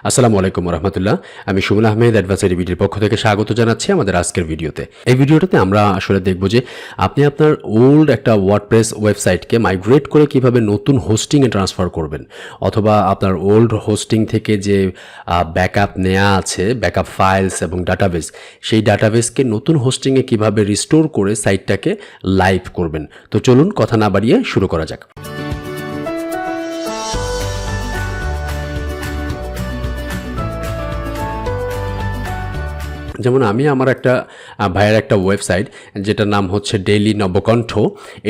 আসসালামু আলাইকুম রহমতুল্লাহ। আমি সুমন আহমেদ অ্যাডভান্সারি ভিডিওর পক্ষ থেকে স্বাগত জানাচ্ছি আমাদের আজকের ভিডিওতে। এই ভিডিওটাতে আমরা আসলে দেখব যে আপনি আপনার ওল্ড একটা ওয়ার্ডপ্রেস ওয়েবসাইটকে মাইগ্রেট করে কিভাবে নতুন হোস্টিংয়ে ট্রান্সফার করবেন, অথবা আপনার ওল্ড হোস্টিং থেকে যে ব্যাকআপ নেওয়া আছে, ব্যাকআপ ফাইলস এবং ডাটাবেস, সেই ডাটাবেসকে নতুন হোস্টিংয়ে কিভাবে রিস্টোর করে সাইটটাকে লাইভ করবেন। তো চলুন কথা না বাড়িয়ে শুরু করা যাক। যেমন আমি আমার একটা ভাইয়ের একটা ওয়েবসাইট, যেটার নাম হচ্ছে ডেইলি নবকণ্ঠ।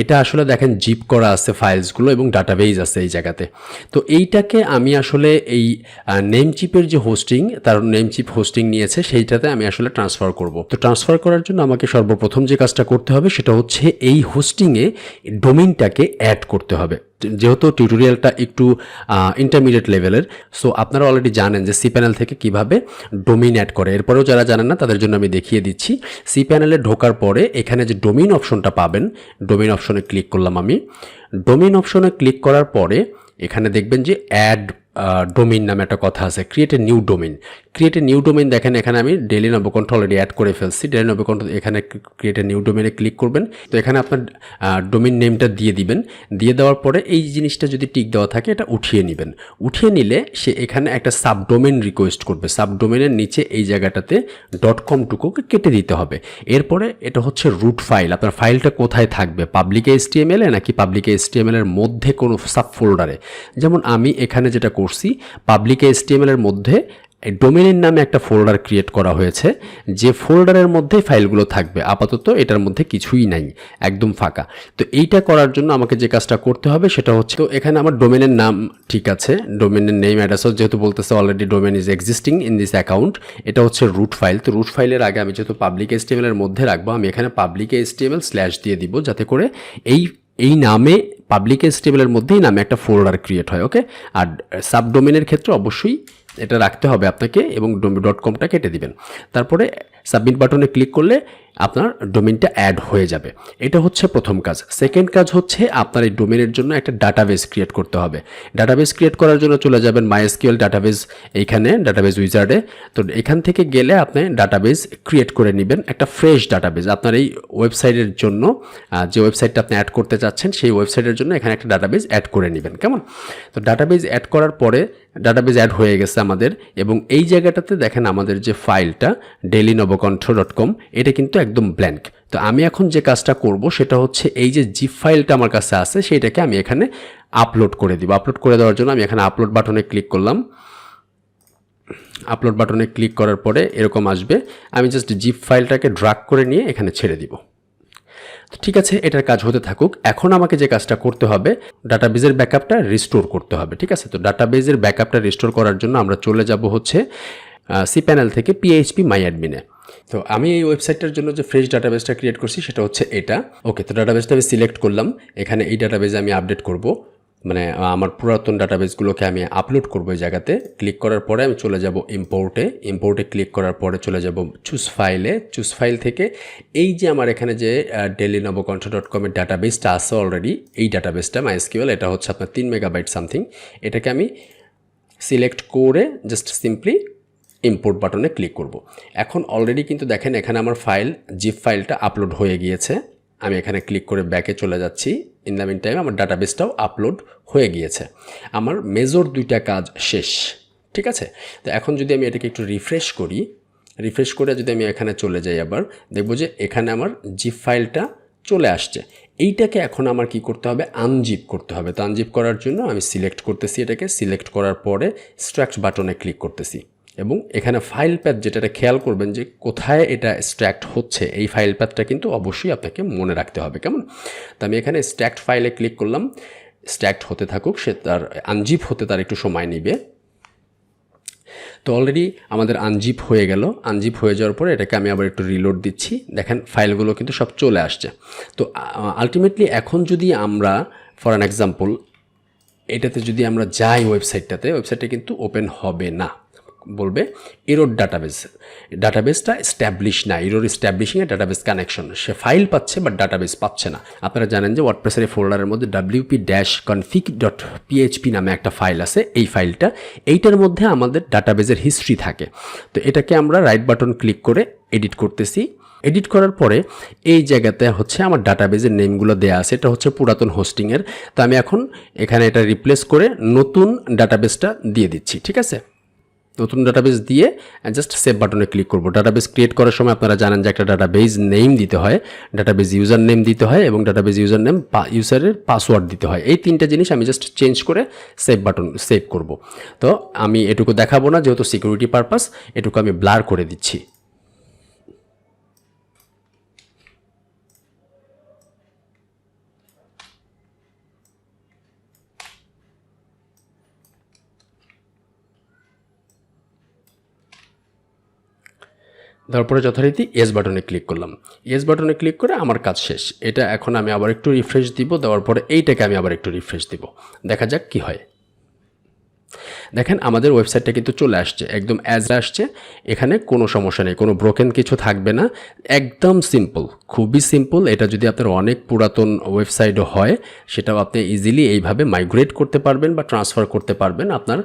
এটা আসলে দেখেন জিপ করা আছে ফাইলসগুলো এবং ডাটাবেস আছে এই জায়গাতে। তো এইটাকে আমি আসলে এই নেম চিপের যে হোস্টিং, তার নেম চিপ হোস্টিং নিয়েছে, সেইটাতে আমি আসলে ট্রান্সফার করব। তো ট্রান্সফার করার জন্য আমাকে সর্বপ্রথম যে কাজটা করতে হবে সেটা হচ্ছে এই হোস্টিংয়ে ডোমেইনটাকে অ্যাড করতে হবে। যেহেতু টিউটোরিয়ালটা একটু ইন্টারমিডিয়েট লেভেলের, সো আপনারা অলরেডি জানেন যে সি প্যানেল থেকে কিভাবে ডোমেইন অ্যাড করে। এরপরেও যারা জানেন না তাদের জন্য আমি দেখিয়ে দিচ্ছি। সি প্যানেলে ঢোকার পরে এখানে যে ডোমেইন অপশনটা পাবেন, ডোমেইন অপশনে ক্লিক করলাম আমি। ডোমেইন অপশনে ক্লিক করার পরে এখানে দেখবেন যে অ্যাড ডোমেইন নামে একটা কথা আছে, create a new domain. Create a new domain দেখেন এখানে আমি ডেইলি নবকণ্ঠ অলরেডি অ্যাড করে ফেলছি। ডেইলি নবকণ্ঠ এখানে ক্রিয়েট এ নিউ ডোমেইনে ক্লিক করবেন। তো এখানে আপনার ডোমেইন নেমটা দিয়ে দিবেন। দিয়ে দেওয়ার পরে এই জিনিসটা যদি টিক দেওয়া থাকে এটা উঠিয়ে নেবেন। উঠিয়ে নিলে সে এখানে একটা সাবডোমেইন রিকোয়েস্ট করবে। সাবডোমেইনের নিচে এই জায়গাটাতে .com টুকুকে কেটে দিতে হবে। এরপরে এটা হচ্ছে রুট ফাইল। আপনার ফাইলটা কোথায় থাকবে, পাবলিক HTML এ নাকি পাবলিক HTML এর মধ্যে কোনো সাব ফোল্ডারে। যেমন আমি এখানে যেটা করছি, পাবলিক HTML এর মধ্যে ডোমেইনের নামে একটা ফোল্ডার ক্রিয়েট করা হয়েছে, যে ফোল্ডারের মধ্যে ফাইলগুলো থাকবে। আপাতত এটার মধ্যে কিছুই নাই, একদম ফাঁকা। তো এইটা করার জন্য আমাকে যে কাজটা করতে হবে সেটা হচ্ছে, তো এখানে আমার ডোমেইনের নাম ঠিক আছে, ডোমেইনের নেম অ্যাড্রেস যেহেতু বলতেছে already domain is existing in this account, এটা হচ্ছে রুট ফাইল। তো রুট ফাইলের আগে আমি যেহেতু পাবলিক HTML এর মধ্যে রাখবো, আমি এখানে পাবলিক HTML স্ল্যাশ দিয়ে দিব, যাতে করে এই নামে পাবলিক HTML এর মধ্যেই নামে একটা ফোল্ডার ক্রিয়েট হয়। ওকে, আর সাবডোমেইনের ক্ষেত্রে অবশ্যই এটা রাখতে হবে আপনাকে, এবং .comটা কেটে দিবেন। তারপরে সাবমিট বাটনে ক্লিক করলে আপনার ডোমেইনটা অ্যাড হয়ে যাবে। এটা হচ্ছে প্রথম কাজ। সেকেন্ড কাজ হচ্ছে আপনার এই ডোমেইনের জন্য একটা ডাটাবেস ক্রিয়েট করতে হবে। ডাটাবেস ক্রিয়েট করার জন্য চলে যাবেন MySQL ডাটাবেস, এইখানে ডাটাবেস উইজার্ডে। তো এখান থেকে গেলে আপনি ডাটাবেস ক্রিয়েট করে নেবেন, একটা ফ্রেশ ডাটাবেস আপনার এই ওয়েবসাইটের জন্য। যে ওয়েবসাইটটা আপনি অ্যাড করতে চাচ্ছেন সেই ওয়েবসাইটের জন্য এখানে একটা ডাটাবেস অ্যাড করে নেবেন। কেমন? তো ডাটাবেস অ্যাড করার পরে ডাটাবেস অ্যাড হয়ে গেছে আমাদের, এবং এই জায়গাটাতে দেখেন আমাদের যে ফাইলটা dailynobokantho.com, এটা কিন্তু একদম ব্ল্যাঙ্ক। তো আমি এখন যে কাজটা করব সেটা হচ্ছে এই যে জিপ ফাইলটা আমার কাছে আছে সেইটাকে আমি এখানে আপলোড করে দিব। আপলোড করে দেওয়ার জন্য আমি এখানে আপলোড বাটনে ক্লিক করলাম। আপলোড বাটনে ক্লিক করার পরে এরকম আসবে। আমি জাস্ট জিপ ফাইলটাকে ড্রাগ করে নিয়ে এখানে ছেড়ে দিব। ঠিক আছে, এটার কাজ হতে থাকুক। এখন আমাকে যে কাজটা করতে হবে, ডাটাবেজের ব্যাকআপটা রিস্টোর করতে হবে। ঠিক আছে, তো ডাটাবেজের ব্যাকআপটা রিস্টোর করার জন্য আমরা চলে যাব হচ্ছে সি প্যানেল থেকে PHP MyAdmin-এ। তো আমি এই ওয়েবসাইটটার জন্য যে ফ্রেশ ডাটাবেসটা ক্রিয়েট করছি সেটা হচ্ছে এটা। ওকে, তো ডাটাবেসটা আমি সিলেক্ট করলাম। এখানে এই ডাটাবেসে আমি আপডেট করব, মানে আমার পুরাতন ডাটাবেসগুলোকে আমি আপলোড করবো এই জায়গাতে। ক্লিক করার পরে আমি চলে যাব ইম্পোর্টে ক্লিক করার পরে চলে যাব চুজ ফাইলে। চুজ ফাইল থেকে এই যে আমার এখানে যে dailynobokantho.com এর ডাটাবেসটা আছে অলরেডি, এই ডাটাবেসটা MySQL, এটা হচ্ছে আপনার 3 মেগাবাইট সামথিং। এটাকে আমি সিলেক্ট করে জাস্ট সিম্পলি ইম্পোর্ট বাটনে ক্লিক করব। এখন অলরেডি কিন্তু দেখেন এখানে আমার ফাইল, জিপ ফাইলটা আপলোড হয়ে গিয়েছে। আমি এখানে ক্লিক করে ব্যাকে চলে যাচ্ছি। ইন দ্য মিন টাইম আমার ডাটাবেসটাও আপলোড হয়ে গিয়েছে। আমার মেজর 2টা কাজ শেষ। ঠিক আছে, তো এখন যদি আমি এটাকে একটু রিফ্রেশ করে যদি আমি এখানে চলে যাই, আবার দেখব যে এখানে আমার জিপ ফাইলটা চলে আসছে। এইটাকে এখন আমার কি করতে হবে, আনজিপ করতে হবে। তো আনজিপ করার জন্য আমি সিলেক্ট করতেছি, এটাকে সিলেক্ট করার পরে এক্সট্রাক্ট বাটনে ক্লিক করতেছি, এবং এখানে ফাইল প্যাথ, যেটা খেয়াল করবেন যে কোথায় এটা এক্সট্র্যাক্ট হচ্ছে, এই ফাইল প্যাথটা কিন্তু অবশ্যই আপনাকে মনে রাখতে হবে। কেমন? তো আমি এখানে এক্সট্র্যাক্ট ফাইলে ক্লিক করলাম। এক্সট্র্যাক্ট হতে থাকুক, সে তার আনজিপ হতে তার একটু সময় নেবে। তো অলরেডি আমাদের আনজিপ হয়ে গেল। আনজিপ হয়ে যাওয়ার পরে এটাকে আমি আবার একটু রিলোড দিচ্ছি। দেখেন ফাইলগুলো কিন্তু সব চলে আসছে। তো আলটিমেটলি এখন যদি আমরা ফর অ্যান এক্সাম্পল এটাতে যদি আমরা যাই, ওয়েবসাইটটা কিন্তু ওপেন হবে না। বলবে এরর ডাটাবেসটা এস্টাবলিশ না, এরর এস্টাবলিশিং এ ডাটাবেস কানেকশন। সে ফাইল পাচ্ছে বাট ডাটাবেস পাচ্ছে না। আপনারা জানেন যে ওয়ার্ডপ্রেসের এই ফোল্ডারের মধ্যে wp-config.php নামে একটা ফাইল আছে। এই ফাইলটা এইটার মধ্যে আমাদের ডাটাবেসের হিস্ট্রি থাকে। তো এটাকে আমরা রাইট বাটন ক্লিক করে এডিট করতেছি। এডিট করার পরে এই জায়গাতে হচ্ছে আমার ডাটাবেজের নেমগুলো দেওয়া আছে, এটা হচ্ছে পুরাতন হোস্টিংয়ের। তো আমি এখন এখানে এটা রিপ্লেস করে নতুন ডাটাবেসটা দিয়ে দিচ্ছি, ঠিক আছে। নতুন ডাটাবেস দিয়ে জাস্ট সেভ বাটনে ক্লিক করব। ডাটাবেস ক্রিয়েট করার সময় আপনারা জানেন যে একটা ডাটাবেস নেম দিতে হয়, ডাটাবেস ইউজার নেম দিতে হয় এবং ডাটাবেস ইউজার নেম ইউজারের পাসওয়ার্ড দিতে হয়। এই তিনটা জিনিস আমি জাস্ট চেঞ্জ করে সেভ করব। তো আমি এটুকু দেখাবো না, যেহেতু সিকিউরিটি পারপাস, এটুকু আমি ব্লার করে দিচ্ছি। তারপরে যথারীতি এস বাটনে ক্লিক করলাম। এস বাটনে ক্লিক করে আমার কাজ শেষ। এটা এখন আমি আবার একটু রিফ্রেশ দিব, দেওয়ার পরে এইটাকে আমি আবার একটু রিফ্রেশ দিব, দেখা যাক কি হয়। দেখেন আমাদের ওয়েবসাইটটা কিন্তু চলে আসছে, একদম অ্যাজ আসছে। এখানে কোনো সমস্যা নেই, কোনো ব্রোকেন কিছু থাকবে না, একদম সিম্পল, খুবই সিম্পল। এটা যদি আপনার অনেক পুরাতন ওয়েবসাইটও হয়, সেটাও আপনি ইজিলি এইভাবে মাইগ্রেট করতে পারবেন বা ট্রান্সফার করতে পারবেন আপনার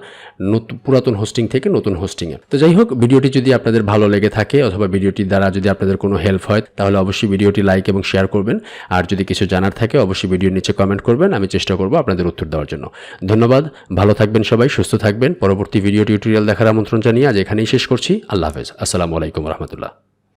পুরাতন হোস্টিং থেকে নতুন হোস্টিংয়ে। তো যাই হোক, ভিডিওটি যদি আপনাদের ভালো লেগে থাকে অথবা ভিডিওটি দ্বারা যদি আপনাদের কোনো হেল্প হয়, তাহলে অবশ্যই ভিডিওটি লাইক এবং শেয়ার করবেন। আর যদি কিছু জানার থাকে অবশ্যই ভিডিওর নিচে কমেন্ট করবেন, আমি চেষ্টা করব আপনাদের উত্তর দেওয়ার জন্য। ধন্যবাদ, ভালো থাকবেন সবাই, সুস্থ থাকবেন। পরবর্তী ভিডিও টিউটোরিয়াল দেখার আমন্ত্রণ জানিয়ে আজ এখানেই শেষ করছি। আল্লাহ হাফেজ, আসসালামু আলাইকুম রহমতুল্লাহ।